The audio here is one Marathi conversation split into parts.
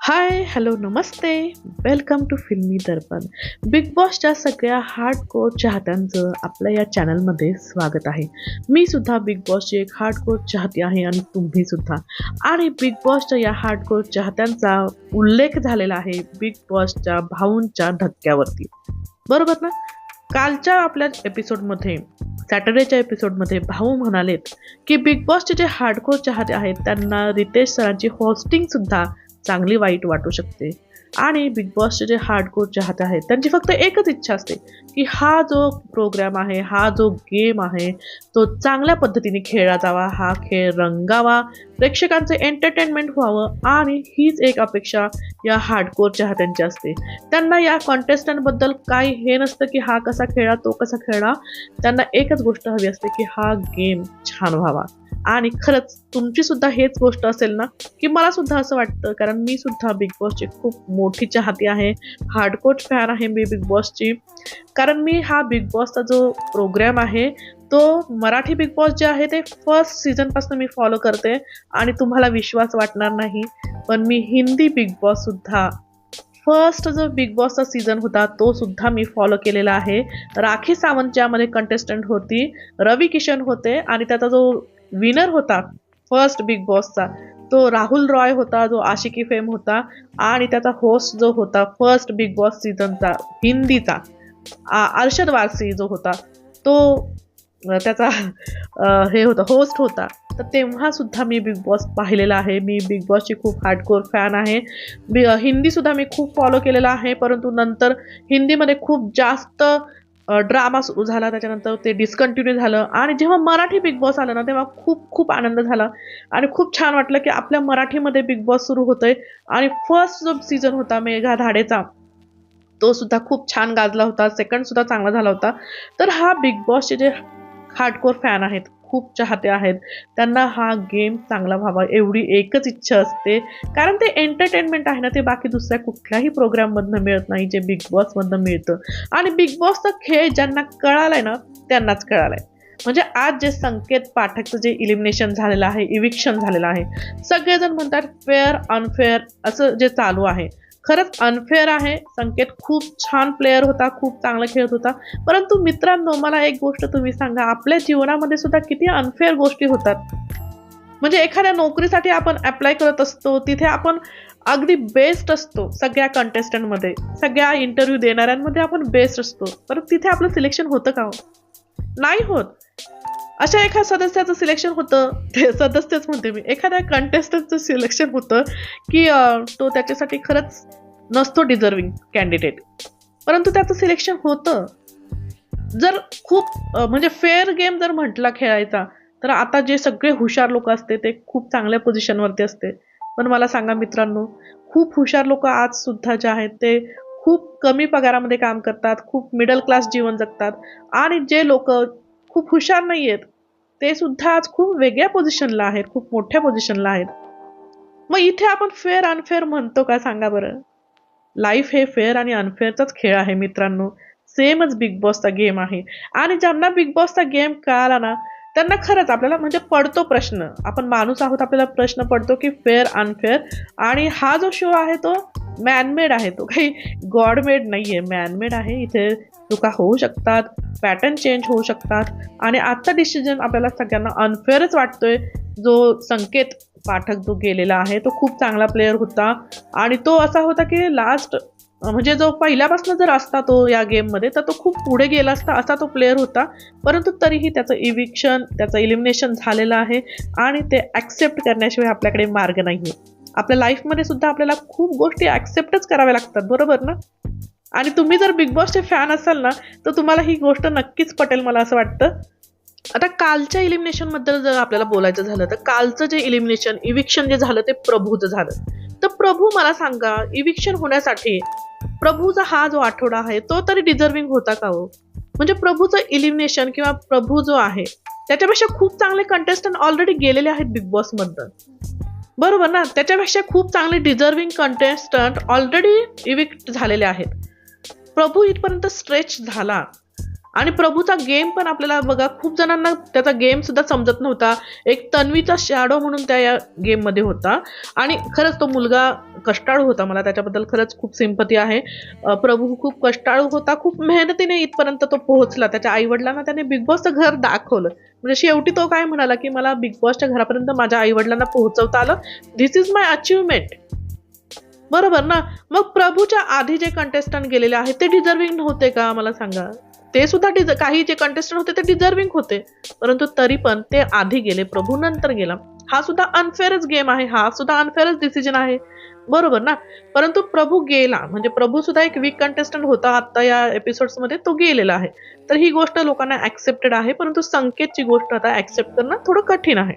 हाय, हॅलो, नमस्ते. Welcome to Filmi Darpan. Big बॉसच्या सगळ्या हार्डकोर चाहत्यांचं आपल्या या चॅनलमध्ये स्वागत आहे. मी सुद्धा बिग बॉसची एक हार्डकोर चाहती आहे आणि तुम्ही सुद्धा. आणि बिग बॉसच्या या हार्डकोर चाहत्यांचा उल्लेख झालेला आहे बिग बॉसच्या भाऊंच्या धक्क्यावरती. बरोबर ना? कालच्या आपल्या एपिसोडमध्ये सॅटर्डेच्या एपिसोडमध्ये भाऊ म्हणालेत की बिग बॉसचे जे हार्डकोर चाहते आहेत त्यांना रितेश सरांची होस्टिंग सुद्धा चांगली वाईट वाटू शकते. आणि बिग बॉसचे जे हार्डकोर चाहते आहेत त्यांची फक्त एकच इच्छा असते की हा जो प्रोग्राम आहे, हा जो गेम आहे तो चांगल्या पद्धतीने खेळला जावा, हा खेळ रंगावा, प्रेक्षकांचे एंटरटेनमेंट व्हावं. आणि हीच एक अपेक्षा या हार्डकोर चाहत्यांची असते. त्यांना या कॉन्टेस्टंटबद्दल काही हे नसतं की हा कसा खेळला, तो कसा खेळला. त्यांना एकच गोष्ट हवी असते की हा गेम छान व्हावा. आणि खरंच तुमची सुद्धा हेच गोष्ट असेल ना, की मला सुद्धा असं वाटतं, कारण मी सुद्धा बिग बॉसची खूप मोठी चाहती आहे, हार्डकोर फॅन आहे मी बिग बॉसची. कारण मी हा बिग बॉसचा जो प्रोग्राम आहे तो मराठी बिग बॉस जे आहे ते फर्स्ट सीझनपासून मी फॉलो करते. आणि तुम्हाला विश्वास वाटणार नाही, पण मी हिंदी बिग बॉस सुद्धा फर्स्ट जो बिग बॉसचा सीझन होता तो सुद्धा मी फॉलो केलेला आहे. राखी सावंत ज्यामध्ये कंटेस्टंट होती, रवी किशन होते आणि त्याचा जो विनर होता फर्स्ट बिग बॉसचा तो राहुल रॉय होता, जो आशिकी फेम होता. आणि त्याचा होस्ट जो होता फर्स्ट बिग बॉस सीझनचा हिंदीचा अरशद वारसी जो होता तो त्याचा हे होता, होस्ट होता. तर तेव्हा सुद्धा मी बिग बॉस पाहिलेला आहे. मी बिग बॉसची खूप हार्डकोर फॅन आहे. हिंदी सुद्धा मी खूप फॉलो केलेला आहे, परंतु नंतर हिंदीमध्ये खूप जास्त ड्रामा सुरू झाला, त्याच्यानंतर ते डिस्कंटिन्यू झालं. आणि जेव्हा मराठी बिग बॉस आलं ना तेव्हा खूप खूप आनंद झाला आणि खूप छान वाटलं की आपल्या मराठीमध्ये बिग बॉस सुरू होतोय. आणि फर्स्ट जो सीझन होता मेघा धाडेचा तो सुद्धा खूप छान गाजला होता, सेकंड सुद्धा चांगला झाला होता. तर हा बिग बॉसचे जे हार्डकोर फॅन आहेत, खूप चाहते आहेत, त्यांना हा गेम चांगला व्हावा एवढी एकच इच्छा असते. कारण ते एंटरटेनमेंट आहे ना, ते बाकी दुसऱ्या कुठल्याही प्रोग्राममधनं मिळत नाही, जे बिग बॉसमधनं मिळतं. आणि बिग बॉसचा खेळ ज्यांना कळालाय ना त्यांनाच कळालाय. म्हणजे आज जे संकेत पाठकचं जे इलिमिनेशन झालेलं आहे, इविक्शन झालेलं आहे, सगळेजण म्हणतात फेअर अनफेअर असं जे चालू आहे. खरंच अनफेअर आहे. संकेत खूप छान प्लेअर होता, खूप चांगला खेळत होता. परंतु मित्रांनो, मला एक गोष्ट तुम्ही सांगा, आपल्या जीवनामध्ये सुद्धा किती अनफेअर गोष्टी होतात. म्हणजे एखाद्या नोकरीसाठी आपण अप्लाय करत असतो, तिथे आपण अगदी बेस्ट असतो सगळ्या कंटेस्टंटमध्ये, सगळ्या इंटरव्ह्यू देणाऱ्यांमध्ये आपण बेस्ट असतो, परंतु तिथे आपलं सिलेक्शन होतं का हो? नाही होत. अशा एखाद्या सदस्याचं सिलेक्शन होतं, ते सदस्यच म्हणते मी, एखाद्या कंटेस्टंटचं सिलेक्शन होतं की तो त्याच्यासाठी खरंच नसतो डिझर्विंग कॅन्डिडेट, परंतु त्याचं सिलेक्शन होतं. जर खूप म्हणजे फेअर गेम जर म्हटला खेळायचा, तर आता जे सगळे हुशार लोक असते ते खूप चांगल्या पोझिशनवरती असते. पण मला सांगा मित्रांनो, खूप हुशार लोक आज सुद्धा जे आहेत ते खूप कमी पगारामध्ये काम करतात, खूप मिडल क्लास जीवन जगतात. आणि जे लोक खूप हुशार नाही आहेत ते सुद्धा आज खूप वेगळ्या पोझिशनला आहेत, खूप मोठ्या पोझिशनला आहेत. मग इथे आपण फेअर अनफेअर म्हणतो का, सांगा बरं? लाईफ हे फेअर आणि अनफेअरचाच खेळ आहे मित्रांनो. सेमच बिग बॉसचा गेम आहे. आणि ज्यांना बिग बॉसचा गेम कळाला ना त्यांना खरंच आपल्याला म्हणजे पडतो प्रश्न, आपण माणूस आहोत, आपल्याला प्रश्न पडतो की फेअर अनफेअर. आणि हा जो शो आहे तो मॅनमेड आहे, तो काही गॉडमेड नाहीये, मॅनमेड आहे. इथे चुका होऊ शकतात, पॅटर्न चेंज होऊ शकतात. आणि आजचा डिसिजन आपल्याला सगळ्यांना अनफेअरच वाटतोय. जो संकेत पाठक जो गेलेला आहे तो खूप चांगला प्लेअर होता. आणि तो असा होता की लास्ट म्हणजे जो पहिल्यापासून जर असता तो या गेममध्ये तर तो खूप पुढे गेला असता, असा तो प्लेअर होता. परंतु तरीही त्याचं इविक्शन, त्याचं इलिमिनेशन झालेलं आहे. आणि ते ॲक्सेप्ट करण्याशिवाय आपल्याकडे मार्ग नाही आहे. आपल्या लाईफमध्ये सुद्धा आपल्याला खूप गोष्टी ॲक्सेप्टच कराव्या लागतात, बरोबर ना? आणि तुम्ही जर बिग बॉसचे फॅन असाल ना तर तुम्हाला ही गोष्ट नक्कीच पटेल, मला असं वाटतं. आता कालच्या इलिमिनेशनबद्दल जर आपल्याला बोलायचं झालं तर कालचं जे इलिमिनेशन, इविक्शन जे झालं ते प्रभूचं झालं. तर प्रभू, मला सांगा, इविक्शन होण्यासाठी प्रभूचा हा जो आठवडा आहे तो तरी डिझर्विंग होता का हो? म्हणजे प्रभूचं इलिमिनेशन किंवा प्रभू जो आहे त्याच्यापेक्षा खूप चांगले कंटेस्टंट ऑलरेडी गेलेले आहेत बिग बॉस मधनं, बरोबर ना? त्याच्यापेक्षा खूप चांगले डिझर्विंग कंटेस्टंट ऑलरेडी इविक्ट झालेले आहेत. प्रभू इथपर्यंत स्ट्रेच झाला, आणि प्रभूचा गेम पण आपल्याला बघा, खूप जणांना त्याचा गेम सुद्धा समजत नव्हता. एक तन्वीचा शॅडो म्हणून त्या या गेम मध्ये होता आणि खरंच तो मुलगा कष्टाळू होता. मला त्याच्याबद्दल खरंच खूप सिंपती आहे. प्रभू खूप कष्टाळू होता, खूप मेहनतीने इथपर्यंत तो पोहोचला. त्याच्या आई वडिलांना त्याने बिग बॉसचं घर दाखवलं. म्हणजे शेवटी तो काय म्हणाला की मला बिग बॉसच्या घरापर्यंत माझ्या आई वडिलांना पोहोचवता आलं. This is my achievement. बरोबर ना. मग प्रभूच्या आधी जे कंटेस्टंट गेलेले आहेत ते डिझर्विंग नव्हते का, मला सांगा. ते सुद्धा काही जे कंटेस्टंट होते ते डिझर्विंग होते, परंतु तरी पण ते आधी गेले, प्रभू नंतर गेला. हा सुद्धा अनफेअरच गेम आहे, हा सुद्धा अनफेअरच डिसिजन आहे. बरोबर ना. परंतु प्रभू गेला, म्हणजे प्रभू सुद्धा एक वीक कंटेस्टंट होता. आता या एपिसोड्स मध्ये तो गेलेला आहे. तर ही गोष्ट लोकांना ऍक्सेप्टेड आहे, परंतु संकेतची गोष्ट आता ऍक्सेप्ट करणं थोडं कठीण आहे.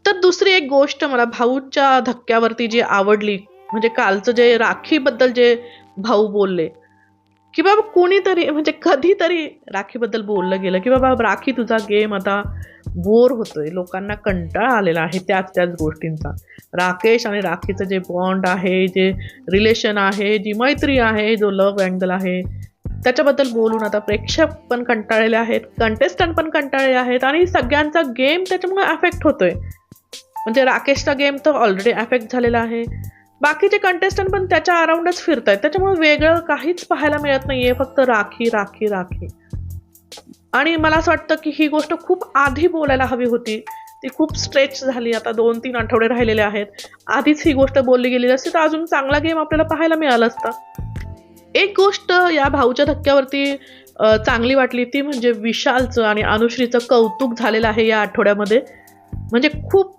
तर दुसरी एक गोष्ट मला भाऊच्या धक्क्यावरती जी आवडली, म्हणजे कालचं जे राखीबद्दल जे भाऊ बोलले की बाबा कोणीतरी, म्हणजे कधीतरी राखीबद्दल बोललं गेलं की बाबा राखी तुझा गेम आता बोर होतोय, लोकांना कंटाळा आलेला आहे त्याच गोष्टींचा. राकेश आणि राखीचं जे बॉन्ड आहे, जे रिलेशन आहे, जी मैत्री आहे, जो लव्ह अँगल आहे, त्याच्याबद्दल बोलून आता प्रेक्षक पण कंटाळलेले आहेत, कंटेस्टंट पण कंटाळले आहेत आणि सगळ्यांचा गेम त्याच्यामुळे अफेक्ट होतोय. म्हणजे राकेशचा गेम तर ऑलरेडी अफेक्ट झालेला आहे, बाकीचे कंटेस्टंट पण त्याच्या अराउंडच फिरत आहेत. त्याच्यामुळे वेगळं काहीच पाहायला मिळत नाहीये, फक्त राखी राखी राखी. आणि मला असं वाटतं की ही गोष्ट खूप आधी बोलायला हवी होती. ती खूप स्ट्रेच झाली. आता 2-3 आठवडे राहिलेले आहेत. आधीच ही गोष्ट बोलली गेलेली असती तर अजून चांगला गेम आपल्याला पाहायला मिळाला असता. एक गोष्ट या भाऊच्या धक्क्यावरती चांगली वाटली, ती म्हणजे विशालचं आणि अनुश्रीचं कौतुक झालेलं आहे या आठवड्यामध्ये. म्हणजे खूप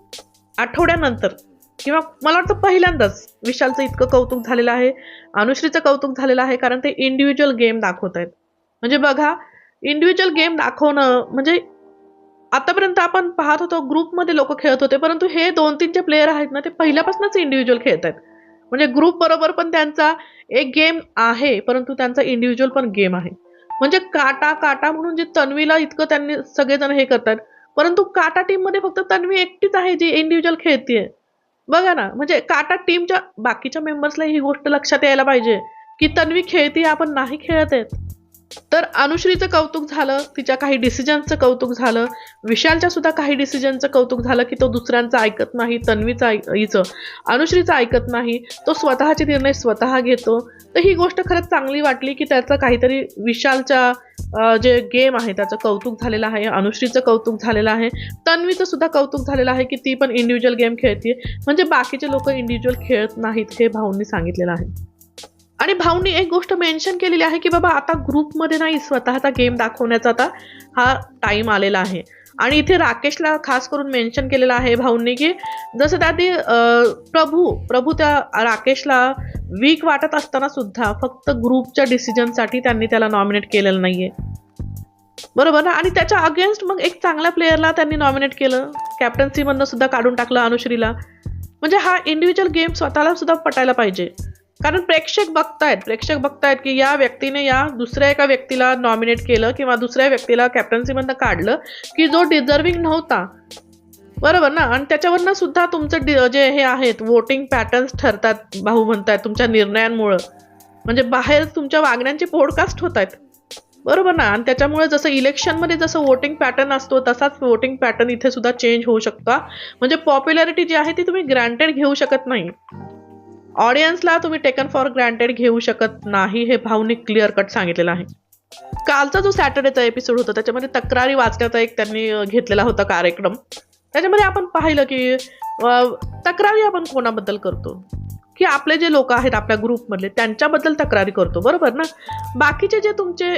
आठवड्यानंतर किंवा मला वाटतं पहिल्यांदाच विशालचं इतकं कौतुक झालेलं आहे, अनुश्रीचं कौतुक झालेलं आहे, कारण ते इंडिव्हिज्युअल गेम दाखवत आहेत. म्हणजे बघा, इंडिव्हिज्युअल गेम दाखवणं म्हणजे आतापर्यंत आपण पाहत होतो ग्रुपमध्ये लोक खेळत होते, परंतु हे 2-3 जे प्लेयर आहेत ना, ते पहिल्यापासूनच इंडिव्हिज्युअल खेळत आहेत. म्हणजे ग्रुप बरोबर पण त्यांचा एक गेम आहे, परंतु त्यांचा इंडिव्हिज्युअल पण गेम आहे. म्हणजे काटा काटा म्हणून जे तन्वीला इतकं त्यांनी सगळेजण हे करतात, परंतु काटा टीम मध्ये फक्त तन्वी एकटीच आहे जी इंडिव्हिज्युअल खेळतीये. बघा ना, म्हणजे काटा टीमच्या बाकीच्या मेंबर्सला ही गोष्ट लक्षात यायला पाहिजे की तन्वी खेळती, आपण नाही खेळत आहेत. तर अनुश्रीचं कौतुक झालं, तिच्या काही डिसिजनचं कौतुक झालं, विशालच्या सुद्धा काही डिसिजनचं कौतुक झालं की तो दुसऱ्यांचं ऐकत नाही, तन्वीचं अनुश्रीचं ऐकत नाही, तो स्वतःचे निर्णय स्वतः घेतो. तर ही गोष्ट खरंच चांगली वाटली की त्याचं काहीतरी विशालच्या जे गेम आहे त्याचं कौतुक झालेलं आहे, अनुश्रीचं कौतुक झालेलं आहे, तन्वीचं सुद्धा कौतुक झालेलं आहे की ती पण इंडिव्हिज्युअल गेम खेळते. म्हणजे बाकीचे लोक इंडिव्हिज्युअल खेळत नाहीत, हे भाऊंनी सांगितलेलं आहे. आणि भाऊंनी एक गोष्ट मेन्शन केलेली आहे की बाबा आता ग्रुपमध्ये नाही, स्वतःचा गेम दाखवण्याचा आता हा टाइम आलेला आहे. आणि इथे राकेशला खास करून मेन्शन केलेलं आहे भाऊंनी की जसं त्याआधी प्रभू त्या राकेशला वीक वाटत असताना सुद्धा फक्त ग्रुपच्या डिसिजनसाठी त्यांनी त्याला नॉमिनेट केलेलं नाहीये. बरोबर ना. आणि त्याच्या अगेन्स्ट मग एक चांगल्या प्लेअरला त्यांनी नॉमिनेट केलं, कॅप्टन्सी मधनं सुद्धा काढून टाकलं अनुश्रीला. म्हणजे हा इंडिव्हिज्युअल गेम स्वतःला सुद्धा पटायला पाहिजे, कारण प्रेक्षक बघतायत की या व्यक्तीने या दुसऱ्या एका व्यक्तीला नॉमिनेट केलं किंवा दुसऱ्या व्यक्तीला कॅप्टन्सीमधनं काढलं की जो डिझर्विंग नव्हता. बरोबर ना. आणि त्याच्यावरनं सुद्धा तुमचं जे हे आहेत वोटिंग पॅटर्न्स ठरतात, भाऊ म्हणतायत तुमच्या निर्णयांमुळं. म्हणजे बाहेर तुमच्या वागण्यांचे पॉडकास्ट होत आहेत. बरोबर ना. आणि त्याच्यामुळे जसं इलेक्शनमध्ये जसं वोटिंग पॅटर्न असतो तसाच वोटिंग पॅटर्न इथे सुद्धा चेंज होऊ शकतो. म्हणजे पॉप्युलॅरिटी जी आहे ती तुम्ही ग्रँटेड घेऊ शकत नाही, ऑडियन्सला तुम्ही टेकन फॉर ग्रँटेड घेऊ शकत नाही, हे भाऊनी क्लिअर कट सांगितलेलं आहे. कालचा जो सॅटर्डेचा एपिसोड होता त्याच्यामध्ये तक्रारी वाचण्याचा एक त्यांनी घेतलेला होता कार्यक्रम. त्याच्यामध्ये आपण पाहिलं की तक्रारी आपण कोणाबद्दल करतो, की आपले जे लोक आहेत आपल्या ग्रुपमधले त्यांच्याबद्दल तक्रारी करतो. बरोबर ना. बाकीचे जे तुमचे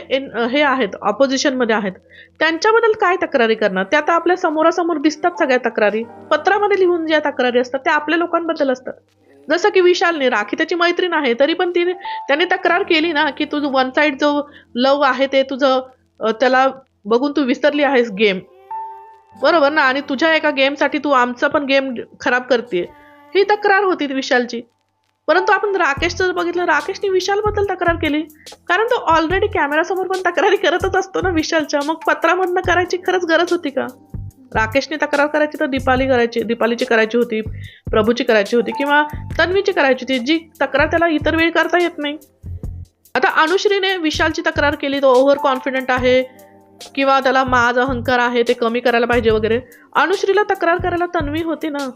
हे आहेत ऑपोजिशनमध्ये आहेत त्यांच्याबद्दल काय तक्रारी करणार, त्या आता आपल्या समोरासमोर दिसतात सगळ्या तक्रारी. पत्रामध्ये लिहून ज्या तक्रारी असतात त्या आपल्या लोकांबद्दल असतात. जसं की विशालने, राखी त्याची मैत्रीण आहे तरी पण त्याने तक्रार केली ना की तुझं वन साइड जो लव आहे ते तुझं त्याला बघून तू विसरली आहेस गेम. बरोबर ना. आणि तुझ्या एका गेमसाठी तू आमचा पण गेम खराब करते, ही तक्रार होती विशालची. परंतु आपण राकेशचं बघितलं, राकेशने विशालबद्दल तक्रार केली, कारण तो ऑलरेडी कॅमेरासमोर पण तक्रारी करतच असतो ना विशालच्या. मग पत्रामधनं करायची खरंच गरज होती का? राकेशने तक्रार करायची तर दीपालीची करायची होती, प्रभूची करायची होती किंवा तन्वीची करायची होती, जी तक्रार त्याला इतर वेळी करता येत नाही. आता अनुश्रीने विशालची तक्रार केली, तो ओव्हर कॉन्फिडंट आहे किंवा त्याला माज अहंकार आहे, ते कमी करायला पाहिजे वगैरे. अनुश्रीला तक्रार करायला तन्वी होती ना,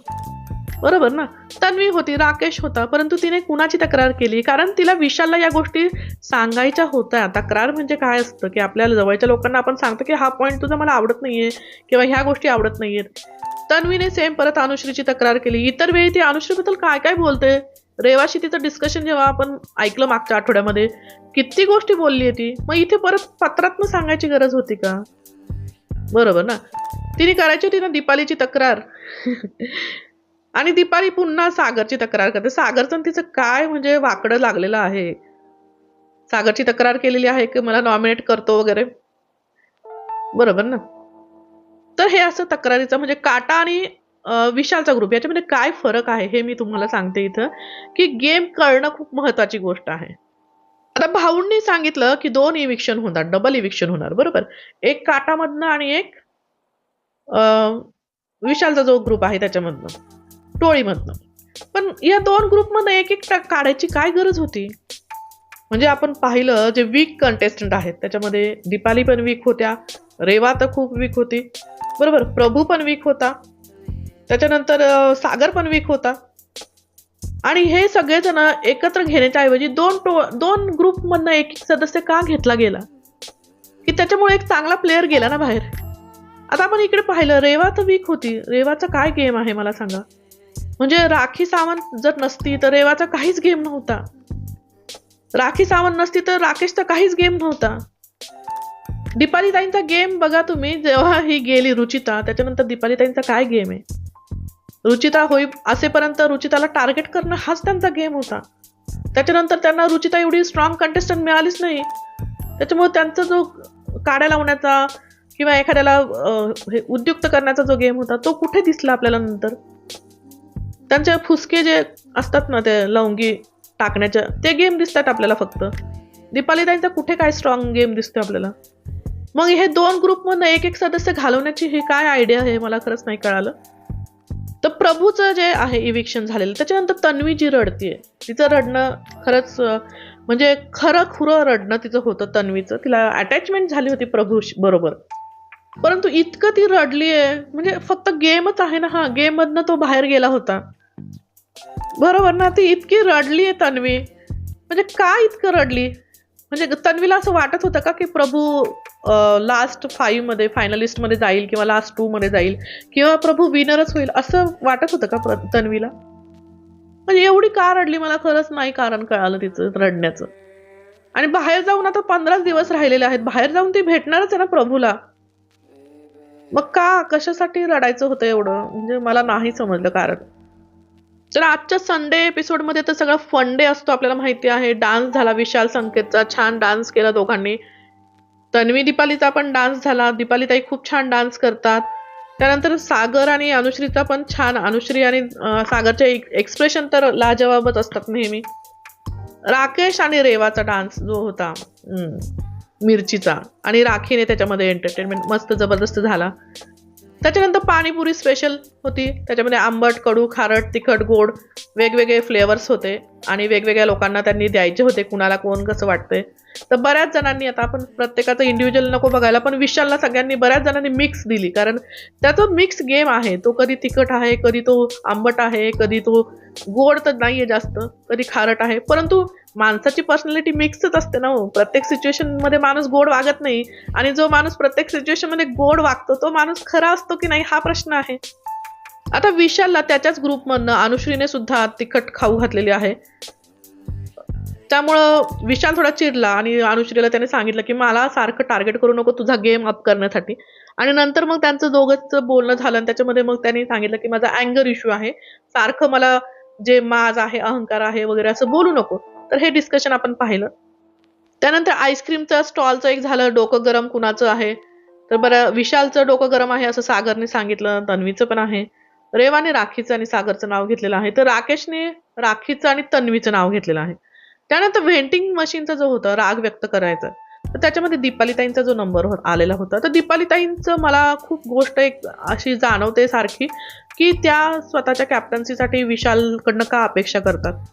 बरोबर ना. तन्वी होती, राकेश होता, परंतु तिने कुणाची तक्रार केली? कारण तिला विशालला या गोष्टी सांगायच्या होत्या. तक्रार म्हणजे काय असतं की आपल्याला जवळच्या लोकांना आपण सांगतो की हा पॉईंट तुझा मला आवडत नाहीये किंवा ह्या गोष्टी आवडत नाहीयेत. तन्वीने सेम परत अनुश्रीची तक्रार केली. इतर वेळी ती अनुश्रीबद्दल काय काय बोलते, रेवाशी तिचं डिस्कशन जेव्हा आपण ऐकलं मागच्या आठवड्यामध्ये, किती गोष्टी बोलली ती. मग इथे परत पत्रातनं सांगायची गरज होती का? बरोबर ना. तिने करायची होती ना दीपालीची तक्रार आणि दीपाली पुन्हा सागरची तक्रार करते. सागरचं तिचं काय म्हणजे वाकडं लागलेलं आहे. सागरची तक्रार केलेली आहे की मला नॉमिनेट करतो वगैरे, बरोबर ना. तर हे असं तक्रारीचं म्हणजे काटा आणि विशालचा ग्रुप याच्यामध्ये काय फरक आहे हे मी तुम्हाला सांगते इथं, की गेम कळणं खूप महत्वाची गोष्ट आहे. आता भाऊंनी सांगितलं की 2 इविक्शन होणार, डबल इविक्शन होणार, बरोबर. एक काटामधनं आणि एक विशालचा जो ग्रुप आहे त्याच्यामधनं, टोळीमधनं. पण या 2 ग्रुपमधनं एक एक काढायची काय गरज होती? म्हणजे आपण पाहिलं जे वीक कंटेस्टंट आहेत त्याच्यामध्ये दीपाली पण वीक होत्या, रेवा तर खूप वीक होती, बरोबर. प्रभू पण वीक होता, त्याच्यानंतर सागर पण वीक होता. आणि हे सगळेजण एकत्र घेण्याच्या ऐवजी 2 ग्रुपमधनं एक एक सदस्य का घेतला गेला? की त्याच्यामुळे एक चांगला प्लेअर गेला ना बाहेर. आता आपण इकडे पाहिलं, रेवा तर वीक होती. रेवाचा काय गेम आहे मला सांगा. म्हणजे राखी सावंत जर नसती तर रेवाचा काहीच गेम नव्हता. राखी सावंत नसती तर राकेशचा काहीच गेम नव्हता. दीपालीताईंचा गेम बघा तुम्ही, जेव्हा ही गेली रुचिता, त्याच्यानंतर दीपालीताईंचा काय गेम आहे. रुचिता होई असेपर्यंत रुचिताला टार्गेट करणं हाच त्यांचा गेम होता. त्याच्यानंतर त्यांना रुचिता एवढी स्ट्रॉंग कंटेस्टंट मिळालीच नाही. त्याच्यामुळे त्यांचा जो काड्या लावण्याचा किंवा एखाद्याला उद्युक्त करण्याचा जो गेम होता तो कुठे दिसला आपल्याला नंतर. त्यांचे फुसके जे असतात ना ते लवंगी टाकण्याच्या, ते गेम दिसतात आपल्याला फक्त. दीपालीताईंचा कुठे काय स्ट्रॉंग गेम दिसतो आपल्याला. मग हे 2 ग्रुपमधनं एक एक सदस्य घालवण्याची ही काय आयडिया आहे मला खरंच नाही कळालं. तर प्रभूचं जे आहे इविक्शन झालेलं, त्याच्यानंतर तन्वी जी रडतीये, तिचं रडणं खरंच म्हणजे खरं खुरं रडणं तिचं होतं तन्वीचं. तिला अटॅचमेंट झाली होती प्रभू बरोबर, परंतु इतकं ती रडलीये म्हणजे फक्त गेमच आहे ना हा, गेम मधनं तो बाहेर गेला होता, बरोबर ना. ती इतकी रडलीये तन्वी, म्हणजे का इतकं रडली? म्हणजे तन्वीला असं वाटत होतं का की प्रभू लास्ट 5 मध्ये फायनलिस्ट मध्ये जाईल किंवा लास्ट 2 मध्ये जाईल किंवा प्रभू विनरच होईल, असं वाटत होतं का तन्वीला? म्हणजे एवढी का रडली मला खरंच नाही कारण कळालं तिचं रडण्याचं. आणि बाहेर जाऊन आता 15 दिवस राहिलेले आहेत, बाहेर जाऊन ती भेटणारच आहे ना प्रभूला. मग का कशासाठी रडायचं होतं एवढं, म्हणजे मला नाही समजलं कारण. तर आजच्या संडे एपिसोडमध्ये तर सगळा फन डे असतो आपल्याला माहिती आहे. डान्स झाला विशाल संकेतचा, छान डान्स केला दोघांनी. तन्वी दीपालीचा पण डान्स झाला, दीपालीताई खूप छान डान्स करतात. त्यानंतर सागर आणि अनुश्रीचा पण छान, अनुश्री आणि सागरचे एक्सप्रेशन तर लाजवाबच असतात नेहमी. राकेश आणि रेवाचा डान्स जो होता मिरचीचा, आणि राखीने त्याच्यामध्ये एंटरटेनमेंट मस्त जबरदस्त झाला. त्याच्यानंतर पाणीपुरी स्पेशल होती, त्याच्यामध्ये आंबट, कडू, खारट, तिखट, गोड वेगवेगळे फ्लेवर्स होते आणि वेगवेगळ्या लोकांना त्यांनी द्यायचे होते, कुणाला कोण कसं वाटतंय. तर बऱ्याच जणांनी, आता आपण प्रत्येकाचं इंडिव्हिज्युअल नको बघायला, पण विशालला सगळ्यांनी बऱ्याच जणांनी मिक्स दिली, कारण त्याचा मिक्स गेम आहे. तो कधी तिखट आहे, कधी तो आंबट आहे, कधी तो गोड तर नाहीये जास्त, कधी खारट आहे. परंतु माणसाची पर्सनॅलिटी मिक्सच असते ना हो. प्रत्येक सिच्युएशन मध्ये माणूस गोड वागत नाही, आणि जो माणूस प्रत्येक सिच्युएशन मध्ये गोड वागतो तो माणूस खरा असतो की नाही हा प्रश्न आहे. आता विशालला त्याच्याच ग्रुपमधनं अनुश्रीने सुद्धा तिखट खाऊ घातलेली आहे. त्यामुळं विशाल थोडा चिडला आणि अनुश्रीला त्याने सांगितलं की मला सारखं टार्गेट करू नको तुझा गेम अप करण्यासाठी. आणि नंतर मग त्यांचं दोघंच बोलणं झालं आणि त्याच्यामध्ये मग त्यांनी सांगितलं की माझा अँगर इश्यू आहे, सारखं मला जे माज आहे, अहंकार आहे वगैरे असं बोलू नको. तर हे डिस्कशन आपण पाहिलं. त्यानंतर आईस्क्रीमचं स्टॉलचं एक झालं, डोकं गरम कुणाचं आहे. तर बरं, विशालचं डोकं गरम आहे असं सागरने सांगितलं, तन्वीचं पण आहे. रेवाने राखीचं आणि सागरचं नाव घेतलेलं आहे, तर राकेशने राखीचं आणि तन्वीचं नाव घेतलेलं आहे. त्यानंतर व्हेंटिंग मशीनचा जो होता राग व्यक्त करायचा, तर त्याच्यामध्ये दीपालीताईंचा जो नंबर आलेला होता, तर दीपालीताईंचं मला खूप गोष्ट एक अशी जाणवते सारखी, की त्या स्वतःच्या कॅप्टन्सीसाठी विशालकडनं का अपेक्षा करतात.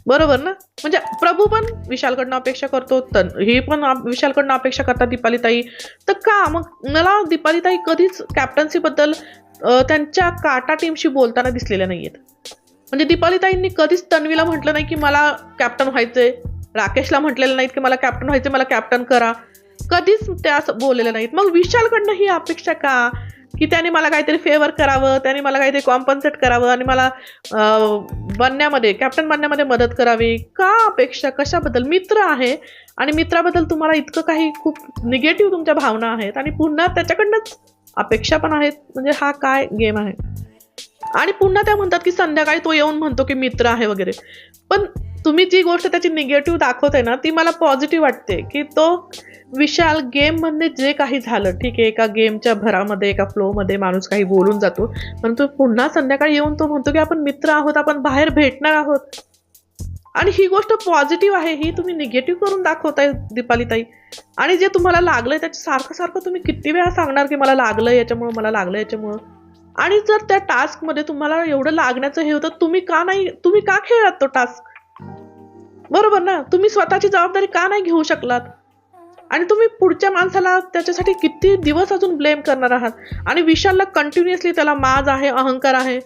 बरोबर ना? म्हणजे प्रभू पण विशालकडनं अपेक्षा करतो, ही पण विशालकडनं अपेक्षा करतात दीपालीताई. तर का मग मला दीपालीताई कधीच कॅप्टन्सीबद्दल त्यांच्या काटा टीमशी बोलताना दिसलेल्या नाहीयेत. म्हणजे दीपालीताईंनी कधीच तन्वीला म्हटलं नाही की मला कॅप्टन व्हायचंय, राकेशला म्हटलेलं नाहीत की मला कॅप्टन व्हायचंय, मला कॅप्टन करा. कधीच त्या असं बोललेल्या नाहीत. मग विशालकडनं ही अपेक्षा का? की त्याने मला काहीतरी फेवर करावं, त्याने मला काहीतरी कॉम्पन्सेट करावं आणि मला बनण्यामध्ये, कॅप्टन बनण्यामध्ये मदत करावी. का अपेक्षा? कशाबद्दल? मित्र आहे आणि मित्राबद्दल तुम्हाला इतकं काही खूप निगेटिव्ह तुमच्या भावना आहेत आणि पुन्हा त्याच्याकडनंच अपेक्षा पण आहेत. म्हणजे हा काय गेम आहे? आणि पुन्हा त्या म्हणतात की संध्याकाळी तो येऊन म्हणतो की मित्र आहे वगैरे. पण तुम्ही जी गोष्ट त्याची निगेटिव्ह दाखवताय ना, ती मला पॉझिटिव्ह वाटते, की तो विशाल गेममध्ये जे काही झालं, ठीक आहे, एका गेमच्या भरामध्ये, एका फ्लोमध्ये माणूस काही बोलून जातो. परंतु पुन्हा संध्याकाळी येऊन तो म्हणतो, की आपण मित्र आहोत, आपण बाहेर भेटणार आहोत. आणि ही गोष्ट पॉझिटिव्ह आहे, ही तुम्ही निगेटिव्ह करून दाखवताय दीपालीताई. आणि जे तुम्हाला लागलंय त्याचं सारखं-सारखं तुम्ही किती वेळा सांगणार, की मला लागलंय याच्यामुळं, मला लागलंय याच्यामुळं. आणि जर त्या टास्कमध्ये तुम्हाला एवढं लागण्याचं हे होतं, तुम्ही का खेळलात तो टास्क? बरोबर ना? तुम्ही स्वतःची जबाबदारी का नाही घेऊ शकलात? आणि तुम्ही पुढच्या माणसाला त्याच्यासाठी किती दिवस अजून ब्लेम करणार आहात? आणि विशालला कंटिन्युअसली त्याला माज आहे, अहंकार आहे.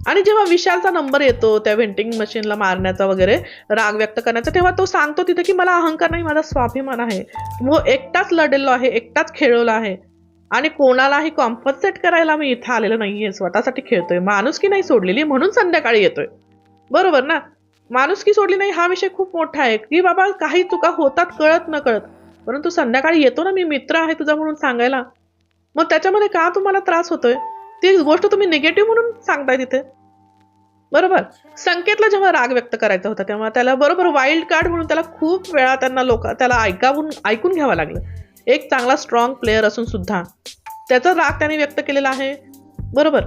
आणि जेव्हा विशालचा नंबर येतो त्या व्हेंटिंग मशीनला मारण्याचा वगैरे, राग व्यक्त करण्याचा, तेव्हा तो सांगतो तिथे की मला अहंकार नाही, माझा स्वाभिमान आहे. मग एकटाच लढलेलो आहे, एकटाच खेळवला आहे आणि कोणालाही कॉम्पन्सेट करायला मी इथं आलेलो नाहीये. स्वतःसाठी खेळतोय. माणुसकी नाही सोडलेली म्हणून संध्याकाळी येतोय. बरोबर ना? माणुसकी सोडली नाही हा विषय खूप मोठा आहे, की बाबा काही चुका होतात कळत नकळत. परंतु संध्याकाळी येतो ना, मी मित्र आहे तुझा म्हणून सांगायला. मग त्याच्यामध्ये का तुम्हाला त्रास होतोय? ती गोष्ट तुम्ही निगेटिव्ह म्हणून सांगताय तिथे. बरोबर. संकेतला जेव्हा राग व्यक्त करायचा होता, तेव्हा त्याला बरोबर वाईल्ड कार्ड म्हणून त्याला खूप वेळा त्याला ऐकून घ्यावं लागलं. एक चांगला स्ट्रॉंग प्लेयर असून सुद्धा त्याचा राग त्याने व्यक्त केलेला आहे. बरोबर.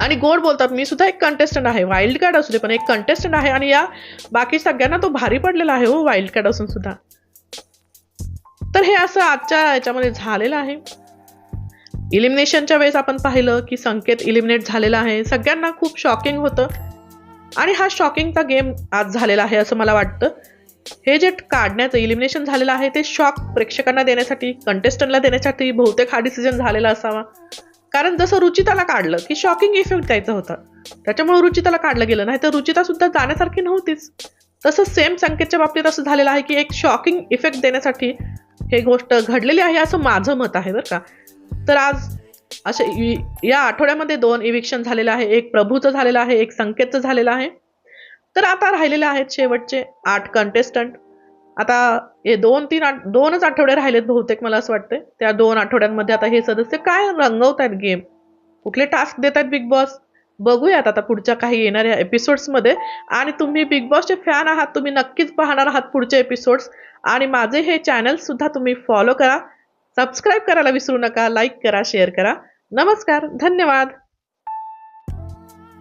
आणि गोड बोलतात. मी सुद्धा एक कंटेस्टंट आहे. वाईल्ड कार्ड असू दे, पण एक कंटेस्टंट आहे आणि या बाकी सगळ्यांना तो भारी पडलेला आहे हो, वाईल्ड कार्ड असून सुद्धा. तर हे असं आजच्या याच्यामध्ये झालेलं आहे. इलिमिनेशनच्या वेळेस आपण पाहिलं की संकेत इलिमिनेट झालेला आहे. सगळ्यांना खूप शॉकिंग होतं आणि हा शॉकिंगचा गेम आज झालेला आहे असं मला वाटतं. हे जे काढण्याचं इलिमिनेशन झालेलं आहे ते शॉक प्रेक्षकांना देण्यासाठी, कंटेस्टंटला देण्यासाठी बहुतेक हा डिसिजन झालेला असावा. कारण जसं रुचिताला काढलं की शॉकिंग इफेक्ट द्यायचा होता, त्याच्यामुळे रुचिताला काढलं गेलं, नाही तर रुचिता सुद्धा जाण्यासारखी नव्हतीच. तसं सेम संकेतच्या बाबतीत असं झालेलं आहे की एक शॉकिंग इफेक्ट देण्यासाठी हे गोष्ट घडलेली आहे असं माझं मत आहे बरं का. तर आज असे या आठवड्यामध्ये 2 इविक्शन झालेलं आहे. एक प्रभूचं झालेलं आहे, एक संकेतचं झालेलं आहे. तर आता राहिलेले आहेत शेवटचे 8 कंटेस्टंट. आता हे 2च आठवडे राहिलेत बहुतेक मला असं वाटतंय. त्या 2 आठवड्यांमध्ये आता हे सदस्य काय रंगवतायत गेम, कुठले टास्क देतायत बिग बॉस, बघूयात आता पुढच्या काही येणाऱ्या एपिसोड्समध्ये. आणि तुम्ही बिग बॉसचे फॅन आहात, तुम्ही नक्कीच पाहणार आहात पुढचे एपिसोड्स. आणि माझे हे चॅनल सुद्धा तुम्ही फॉलो करा, सबस्क्राईब करायला विसरू नका, लाईक करा, शेअर करा. नमस्कार, धन्यवाद.